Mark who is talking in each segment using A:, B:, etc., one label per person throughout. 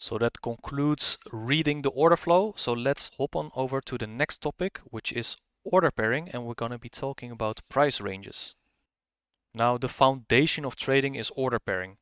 A: So that concludes reading the order flow. So let's hop on over to the next topic, which is order pairing, and we're going to be talking about price ranges. Now, the foundation of trading is order pairing.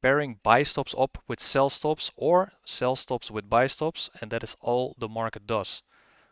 A: Pairing buy stops up with sell stops or sell stops with buy stops, and that is all the market does.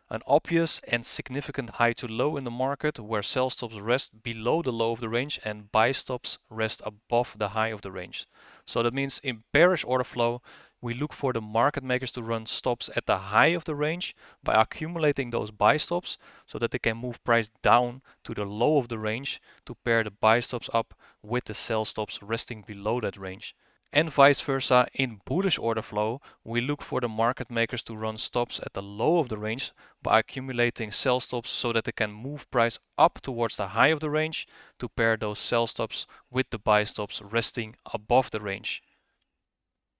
A: An obvious and significant high to low in the market where sell stops rest below the low of the range and buy stops rest above the high of the range. So that means in bearish order flow, we look for the market makers to run stops at the high of the range by accumulating those buy stops so that they can move price down to the low of the range to pair the buy stops up with the sell stops resting below that range. And vice versa, in bullish order flow, we look for the market makers to run stops at the low of the range by accumulating sell stops so that they can move price up towards the high of the range to pair those sell stops with the buy stops resting above the range.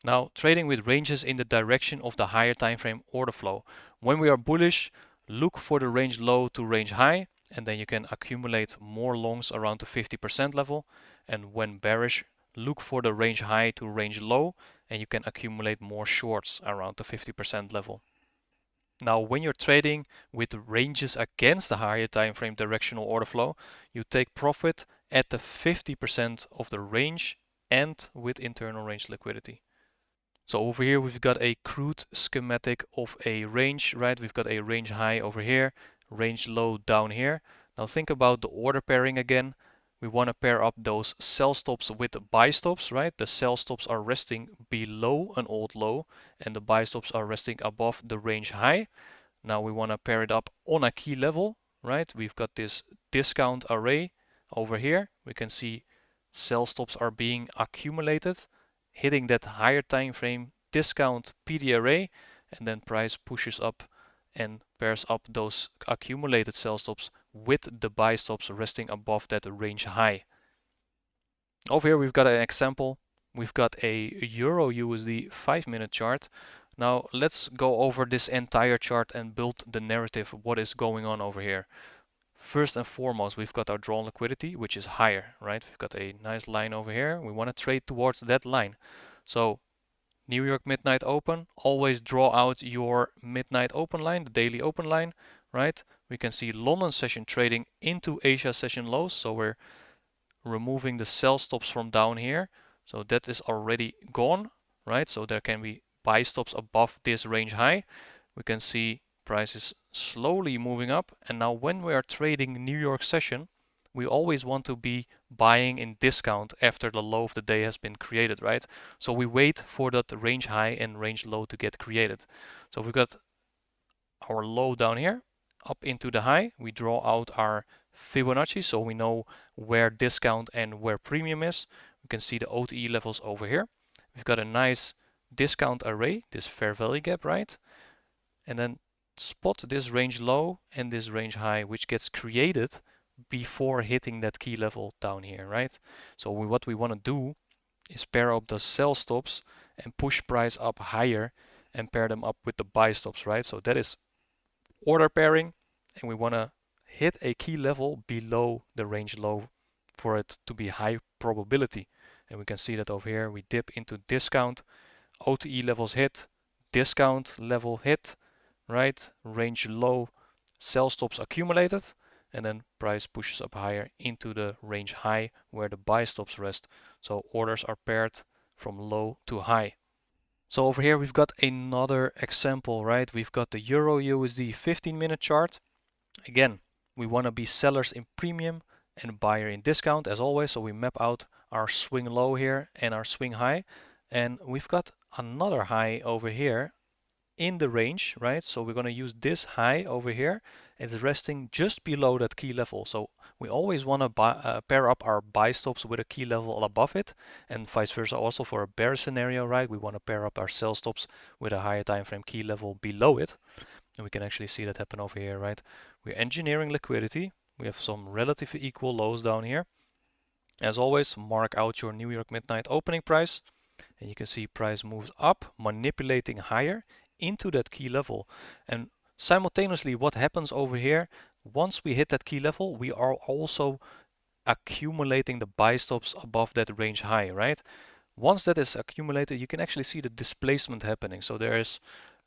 A: Now, trading with ranges in the direction of the higher time frame order flow. When we are bullish, look for the range low to range high, and then you can accumulate more longs around the 50% level. And when bearish, look for the range high to range low, and you can accumulate more shorts around the 50% level. Now, when you're trading with ranges against the higher time frame directional order flow, you take profit at the 50% of the range and with internal range liquidity. So over here we've got a crude schematic of a range, right? We've got a range high over here, range low down here. Now think about the order pairing again. We want to pair up those sell stops with the buy stops, right? The sell stops are resting below an old low and the buy stops are resting above the range high. Now we want to pair it up on a key level, right? We've got this discount array over here. We can see sell stops are being accumulated, hitting that higher time frame discount PD array, and then price pushes up and pairs up those accumulated sell stops with the buy stops resting above that range high. Over here we've got an example. We've got a Euro USD 5-minute chart. Now let's go over this entire chart and build the narrative of what is going on over here. First and foremost, we've got our drawn liquidity, which is higher, right? We've got a nice line over here. We want to trade towards that line. So New York midnight open, always draw out your midnight open line, the daily open line, right? We can see London session trading into Asia session lows. So we're removing the sell stops from down here. So that is already gone, right? So there can be buy stops above this range high. We can see prices slowly moving up. And now when we are trading New York session, we always want to be buying in discount after the low of the day has been created, right? So we wait for that range high and range low to get created. So we've got our low down here, up into the high. We draw out our Fibonacci so we know where discount and where premium is. We can see the OTE levels over here. We've got a nice discount array, this fair value gap, right? And then spot this range low and this range high, which gets created before hitting that key level down here, right? So what we want to do is pair up the sell stops and push price up higher and pair them up with the buy stops, right? So that is order pairing, and we want to hit a key level below the range low for it to be high probability. And we can see that over here we dip into discount, OTE levels hit, discount level hit, right? Range low, sell stops accumulated, and then price pushes up higher into the range high where the buy stops rest. So orders are paired from low to high. So over here we've got another example, right? We've got the Euro USD 15-minute chart. Again, we want to be sellers in premium and buyer in discount as always. So we map out our swing low here and our swing high. And we've got another high over here in the range, right? So we're going to use this high over here. It's resting just below that key level. So we always want to pair up our buy stops with a key level above it, and vice versa also for a bear scenario, right? We want to pair up our sell stops with a higher time frame key level below it. And we can actually see that happen over here, right? We're engineering liquidity. We have some relatively equal lows down here. As always, mark out your New York midnight opening price. And you can see price moves up, manipulating higher into that key level. And simultaneously, what happens over here, once we hit that key level, we are also accumulating the buy stops above that range high, right? Once that is accumulated, you can actually see the displacement happening. So there is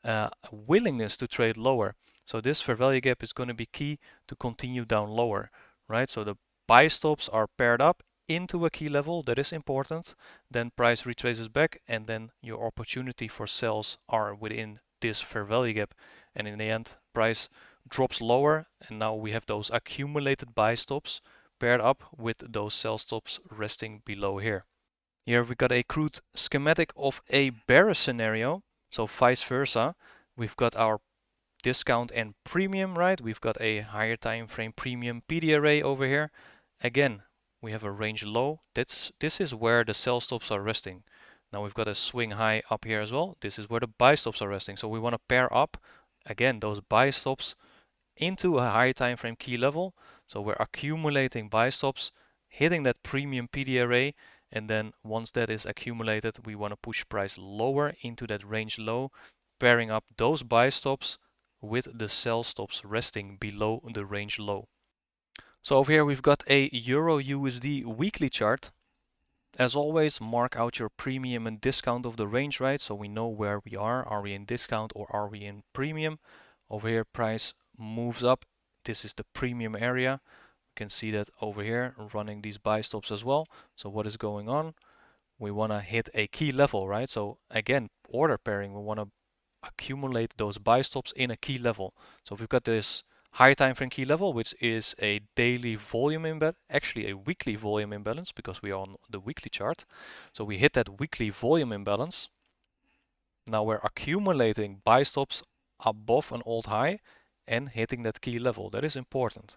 A: a willingness to trade lower. So this fair value gap is going to be key to continue down lower, right? So the buy stops are paired up into a key level. That is important. Then price retraces back, and then your opportunity for sells are within this fair value gap. And in the end, price drops lower, and now we have those accumulated buy stops paired up with those sell stops resting below here. Here we got a crude schematic of a bearish scenario, so vice versa. We've got our discount and premium, right? We've got a higher time frame premium PD array over here. Again, we have a range low. This is where the sell stops are resting. Now we've got a swing high up here as well. This is where the buy stops are resting. So we want to pair up, again, those buy stops into a high time frame key level. So we're accumulating buy stops, hitting that premium PD array, and then once that is accumulated, we want to push price lower into that range low, pairing up those buy stops with the sell stops resting below the range low. So over here we've got a Euro USD weekly chart. As always, mark out your premium and discount of the range, right? So we know where we are. Are we in discount or are we in premium? Over here, price moves up. This is the premium area. You can see that over here, running these buy stops as well. So what is going on? We want to hit a key level, right? So again, order pairing, we want to accumulate those buy stops in a key level. So we've got this high time frame key level, which is a daily volume imbalance, actually a weekly volume imbalance because we are on the weekly chart. So we hit that weekly volume imbalance. Now we're accumulating buy stops above an old high and hitting that key level. That is important.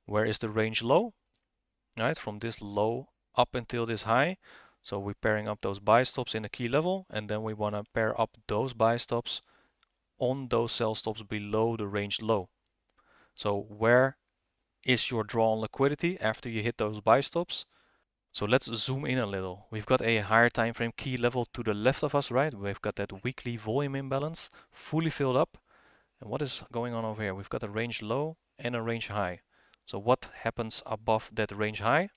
A: Where is the range low? Right, from this low up until this high. So we're pairing up those buy stops in a key level, and then we want to pair up those buy stops on those sell stops below the range low. So where is your draw on liquidity after you hit those buy stops? So let's zoom in a little. We've got a higher time frame key level to the left of us, right? We've got that weekly volume imbalance fully filled up. And what is going on over here? We've got a range low and a range high. So what happens above that range high?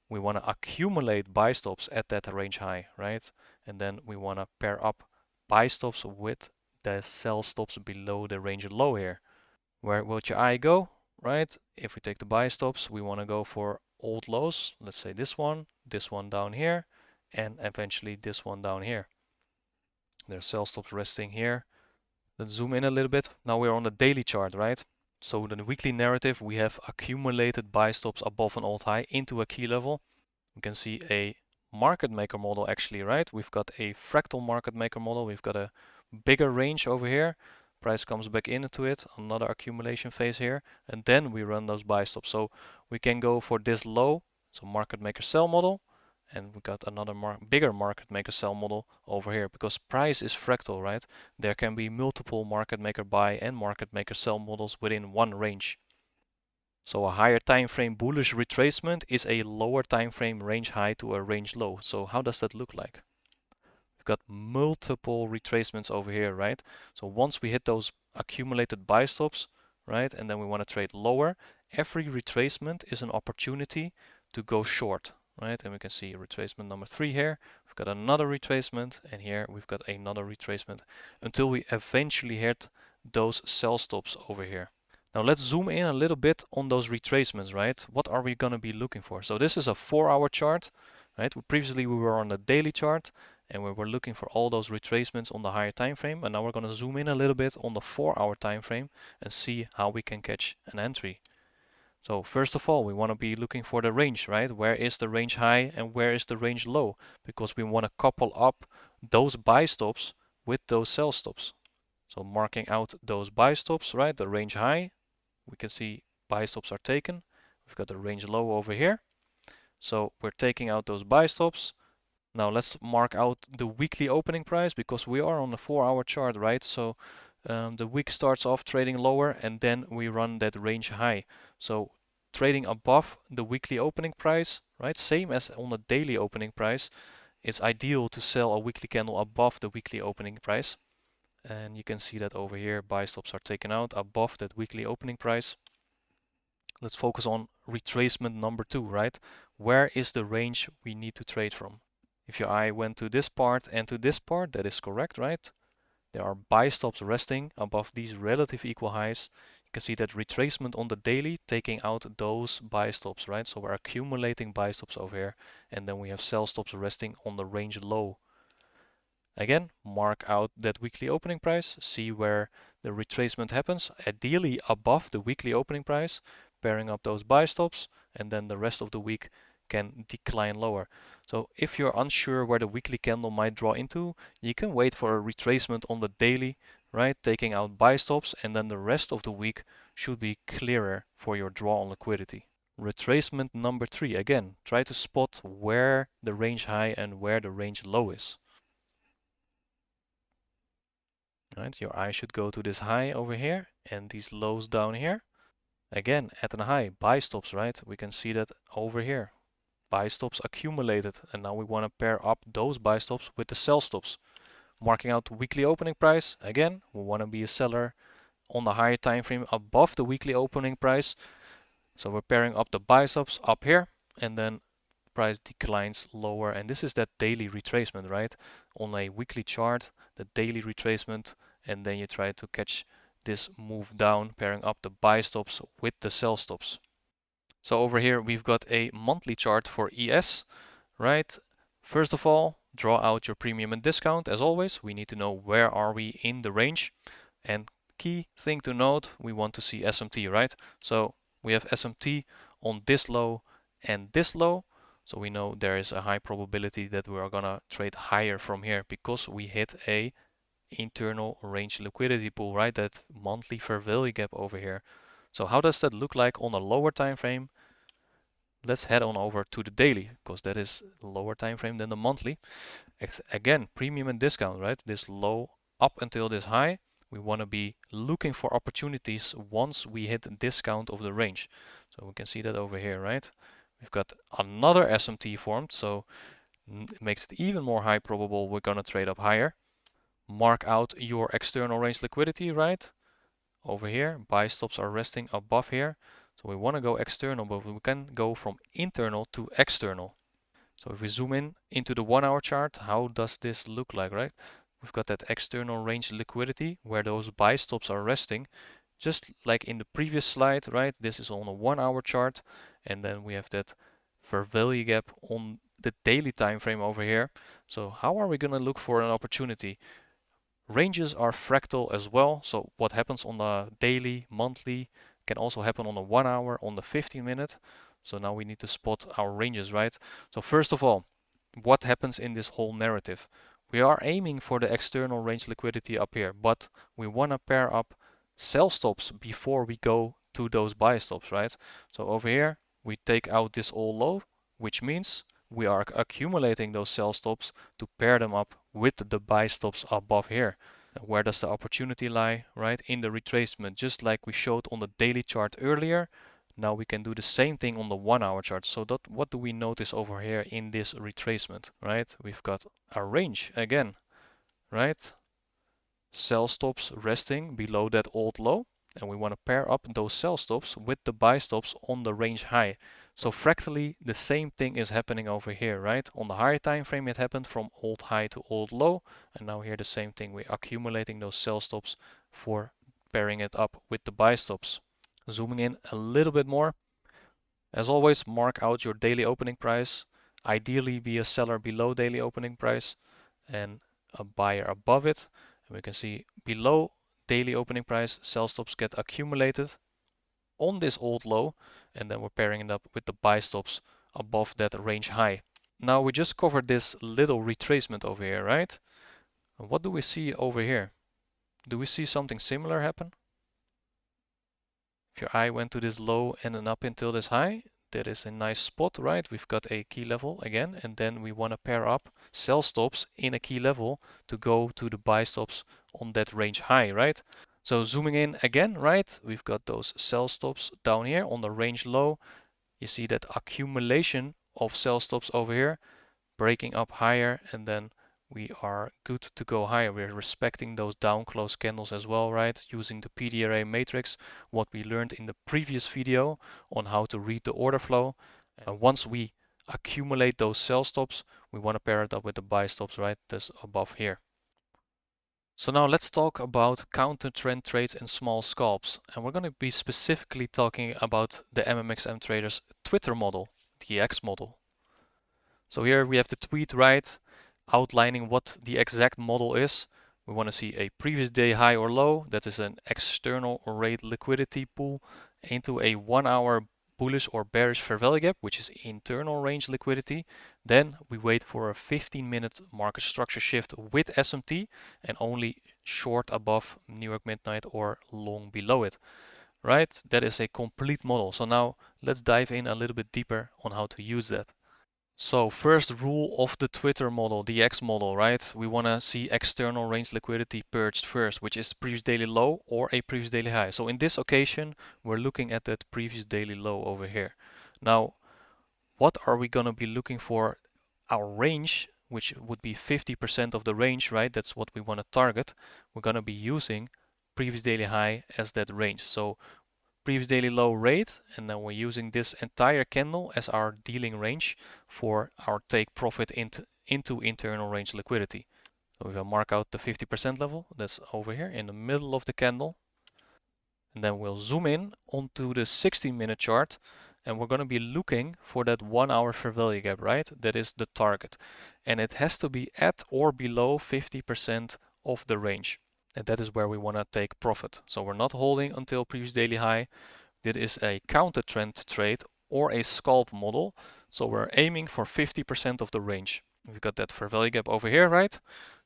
A: We want to accumulate buy stops at that range high, right? And then we want to pair up buy stops with the sell stops below the range low here. Where will your eye go, right? If we take the buy stops, we want to go for old lows. Let's say this one down here, and eventually this one down here. There's sell stops resting here. Let's zoom in a little bit. Now we're on the daily chart, right? So in the weekly narrative, we have accumulated buy stops above an old high into a key level. You can see a market maker model actually, right? We've got a fractal market maker model. We've got a bigger range over here. Price comes back into it, another accumulation phase here, and then we run those buy stops. So we can go for this low, so market maker sell model, and we got another bigger market maker sell model over here because price is fractal, right? There can be multiple market maker buy and market maker sell models within one range. So a higher time frame bullish retracement is a lower time frame range high to a range low. So how does that look like? We've got multiple retracements over here, right? So once we hit those accumulated buy stops, right, and then we want to trade lower, every retracement is an opportunity to go short, right? And we can see retracement number 3 here. We've got another retracement, and here we've got another retracement until we eventually hit those sell stops over here. Now let's zoom in a little bit on those retracements, right? What are we going to be looking for? So this is a 4-hour chart, right? Previously we were on the daily chart and we were looking for all those retracements on the higher time frame, and now we're going to zoom in a little bit on the 4-hour time frame and see how we can catch an entry. So first of all, we want to be looking for the range, right? Where is the range high and where is the range low? Because we want to couple up those buy stops with those sell stops. So marking out those buy stops, right? The range high, we can see buy stops are taken. We've got the range low over here. So we're taking out those buy stops. Now let's mark out the weekly opening price because we are on a 4-hour chart, right? So the week starts off trading lower and then we run that range high. So trading above the weekly opening price, right? Same as on the daily opening price. It's ideal to sell a weekly candle above the weekly opening price. And you can see that over here, buy stops are taken out above that weekly opening price. Let's focus on retracement number 2, right? Where is the range we need to trade from? If your eye went to this part and to this part, that is correct, right? There are buy stops resting above these relative equal highs. You can see that retracement on the daily taking out those buy stops, right? So we're accumulating buy stops over here, and then we have sell stops resting on the range low. Again, mark out that weekly opening price, see where the retracement happens, ideally above the weekly opening price, pairing up those buy stops, and then the rest of the week can decline lower. So if you're unsure where the weekly candle might draw into, you can wait for a retracement on the daily, right? Taking out buy stops, and then the rest of the week should be clearer for your draw on liquidity. Retracement number 3, again, try to spot where the range high and where the range low is. Right, your eye should go to this high over here and these lows down here. Again, at a high, buy stops, right? We can see that over here. Buy stops accumulated, and now we want to pair up those buy stops with the sell stops. Marking out the weekly opening price, again, we want to be a seller on the higher time frame above the weekly opening price. So we're pairing up the buy stops up here, and then price declines lower, and this is that daily retracement, right? On a weekly chart, the daily retracement, and then you try to catch this move down, pairing up the buy stops with the sell stops. So over here we've got a monthly chart for ES, right? First of all, draw out your premium and discount. As always, we need to know where are we in the range, and key thing to note, we want to see SMT, right? So we have SMT on this low and this low. So we know there is a high probability that we are gonna trade higher from here because we hit a internal range liquidity pool, right? That monthly fair value gap over here. So how does that look like on a lower time frame? Let's head on over to the daily because that is lower time frame than the monthly. Again, premium and discount, right? This low up until this high. We want to be looking for opportunities once we hit the discount of the range. So we can see that over here, right? We've got another SMT formed, so it makes it even more high probable we're going to trade up higher. Mark out your external range liquidity, right? Over here, buy stops are resting above here. So we want to go external, but we can go from internal to external. So if we zoom in into the 1 hour chart, how does this look like, right? We've got that external range liquidity where those buy stops are resting. Just like in the previous slide, right? This is on a 1 hour chart, and then we have that fair value gap on the daily time frame over here. So how are we going to look for an opportunity? Ranges are fractal as well, so what happens on the daily, monthly can also happen on the 1 hour, on the 15 minute. So now we need to spot our ranges, right? So first of all, what happens in this whole narrative? We are aiming for the external range liquidity up here, but we want to pair up sell stops before we go to those buy stops, right? So over here, we take out this all low, which means we are accumulating those sell stops to pair them up with the buy stops above here. Where does the opportunity lie, right? In the retracement, just like we showed on the daily chart earlier. Now we can do the same thing on the 1 hour chart. So what do we notice over here in this retracement, right? We've got a range again, right? Sell stops resting below that old low, and we want to pair up those sell stops with the buy stops on the range high. So fractally, the same thing is happening over here, right? On the higher time frame, it happened from old high to old low, and now here the same thing. We're accumulating those sell stops for pairing it up with the buy stops. Zooming in a little bit more. As always, mark out your daily opening price. Ideally, be a seller below daily opening price and a buyer above it. And we can see below daily opening price, sell stops get accumulated on this old low, and then we're pairing it up with the buy stops above that range high. Now we just covered this little retracement over here, right? And what do we see over here? Do we see something similar happen? If your eye went to this low and then up until this high, that is a nice spot, right? We've got a key level again, and then we want to pair up sell stops in a key level to go to the buy stops on that range high, right? So zooming in again, right? We've got those sell stops down here on the range low. You see that accumulation of sell stops over here, breaking up higher, and then we are good to go higher. We're respecting those down close candles as well, right? Using the PDRA matrix, what we learned in the previous video on how to read the order flow. And once we accumulate those sell stops, we want to pair it up with the buy stops, right? That's above here. So now let's talk about counter trend trades and small scalps. And we're going to be specifically talking about the MMXM traders Twitter model, the X model. So here we have the tweet, right, outlining what the exact model is. We want to see a previous day high or low, that is an external rate liquidity pool, into a 1 hour bullish or bearish fair value gap, which is internal range liquidity. Then we wait for a 15-minute market structure shift with SMT and only short above New York midnight or long below it. Right? That is a complete model. So now let's dive in a little bit deeper on how to use that. So first rule of the Twitter model, the X model, right? We want to see external range liquidity purged first, which is previous daily low or a previous daily high. So in this occasion, we're looking at that previous daily low over here. Now, what are we going to be looking for? Our range, which would be 50% of the range, right? That's what we want to target. We're going to be using previous daily high as that range. So previous daily low rate, and then we're using this entire candle as our dealing range for our take profit into internal range liquidity. So we will mark out the 50% level, that's over here in the middle of the candle. And then we'll zoom in onto the 16-minute chart, and we're going to be looking for that 1 hour fair value gap, right? That is the target. And it has to be at or below 50% of the range. And that is where we want to take profit. So we're not holding until previous daily high. This is a counter trend trade or a scalp model. So we're aiming for 50% of the range. We've got that fair value gap over here, right?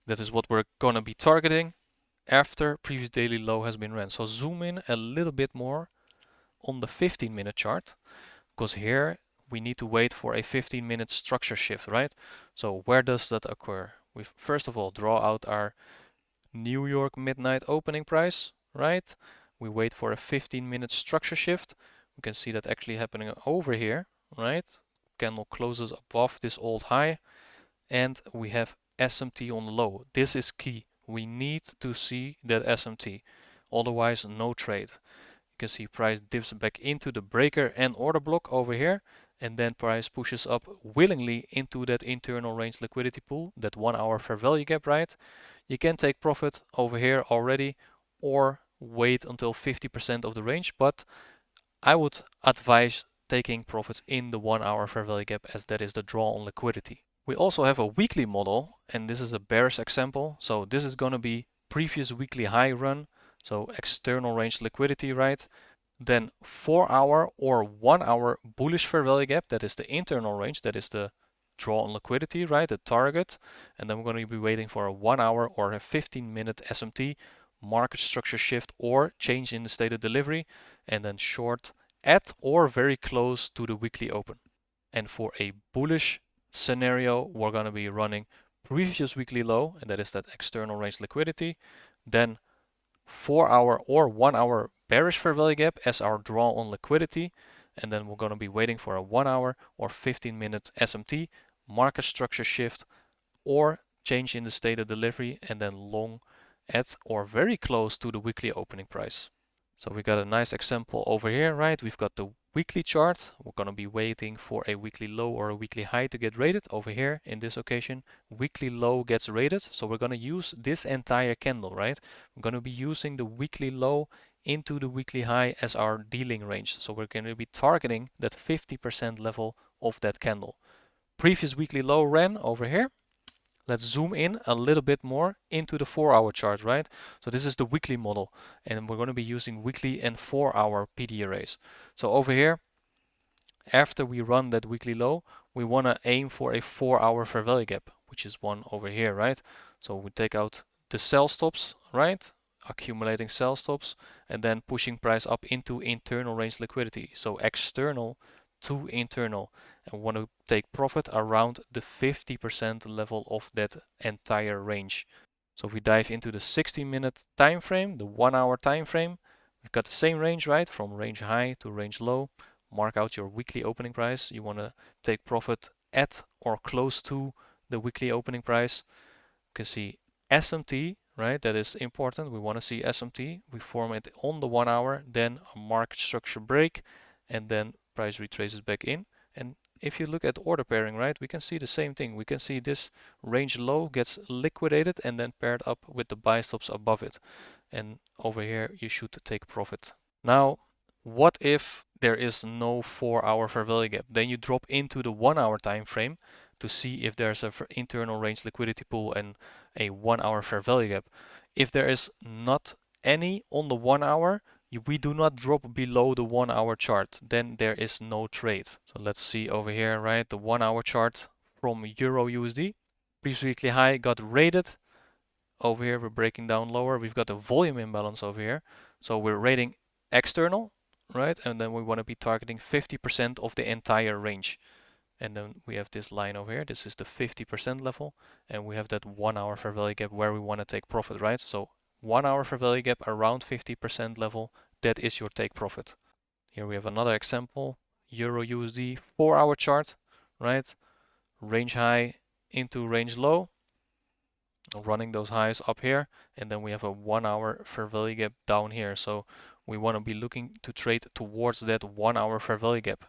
A: That is what we're going to be targeting after previous daily low has been ran. So zoom in a little bit more on the 15-minute chart, because here we need to wait for a 15-minute structure shift, right? So where does that occur? We first of all draw out our New York midnight opening price, right? We wait for a 15-minute structure shift. We can see that actually happening over here, right? Candle closes above this old high, and we have SMT on low. This is key. We need to see that SMT, otherwise no trade. You can see price dips back into the breaker and order block over here, and then price pushes up willingly into that internal range liquidity pool, that 1 hour fair value gap, right? You can take profit over here already or wait until 50% of the range, but I would advise taking profits in the 1 hour fair value gap, as that is the draw on liquidity. We also have a weekly model, and this is a bearish example. So this is going to be previous weekly high run, so external range liquidity, right? Then 4 hour or 1 hour bullish fair value gap, that is the internal range, that is the draw on liquidity, right, the target. And then we're going to be waiting for a 1 hour or a 15-minute SMT, market structure shift or change in the state of delivery, and then short at or very close to the weekly open. And for a bullish scenario, we're going to be running previous weekly low, and that is that external range liquidity, then 4 hour or 1 hour bearish fair value gap as our draw on liquidity, and then we're going to be waiting for a 1 hour or 15-minute SMT, market structure shift or change in the state of delivery, and then long at or very close to the weekly opening price. So we got a nice example over here, right? We've got the weekly chart. We're going to be waiting for a weekly low or a weekly high to get rated. Over here in this occasion, weekly low gets rated. So we're going to use this entire candle, right? We're going to be using the weekly low into the weekly high as our dealing range. So we're going to be targeting that 50% level of that candle. Previous weekly low ran over here. Let's zoom in a little bit more into the 4-hour chart, right? So this is the weekly model, and we're going to be using weekly and 4-hour PD arrays. So over here, after we run that weekly low, we want to aim for a 4-hour fair value gap, which is one over here, right? So we take out the sell stops, right? Accumulating sell stops, and then pushing price up into internal range liquidity. So external to internal, and we want to take profit around the 50% level of that entire range. So if we dive into the 60-minute time frame, the 1 hour time frame, we've got the same range, right? From range high to range low. Mark out your weekly opening price. You want to take profit at or close to the weekly opening price. You can see SMT, right? That is important. We want to see SMT. We form it on the 1 hour, then a market structure break, and then price retraces back in, and if you look at order pairing, right, we can see the same thing. We can see this range low gets liquidated and then paired up with the buy stops above it. And over here, you should take profit. Now, what if there is no 4-hour fair value gap? Then you drop into the 1-hour time frame to see if there's an internal range liquidity pool and a 1-hour fair value gap. If there is not any on the 1 hour, we do not drop below the 1-hour chart, then there is no trade. So let's see over here, right? The 1-hour chart from Euro USD. Previous weekly high got rated. Over here, we're breaking down lower. We've got a volume imbalance over here. So we're rating external, right? And then we want to be targeting 50% of the entire range. And then we have this line over here. This is the 50% level. And we have that 1-hour fair value gap where we want to take profit, right? So 1-hour fair value gap around 50% level, that is your take profit. Here we have another example, Euro USD 4-hour chart, right? Range high into range low, running those highs up here, and then we have a 1-hour fair value gap down here. So we want to be looking to trade towards that 1-hour fair value gap.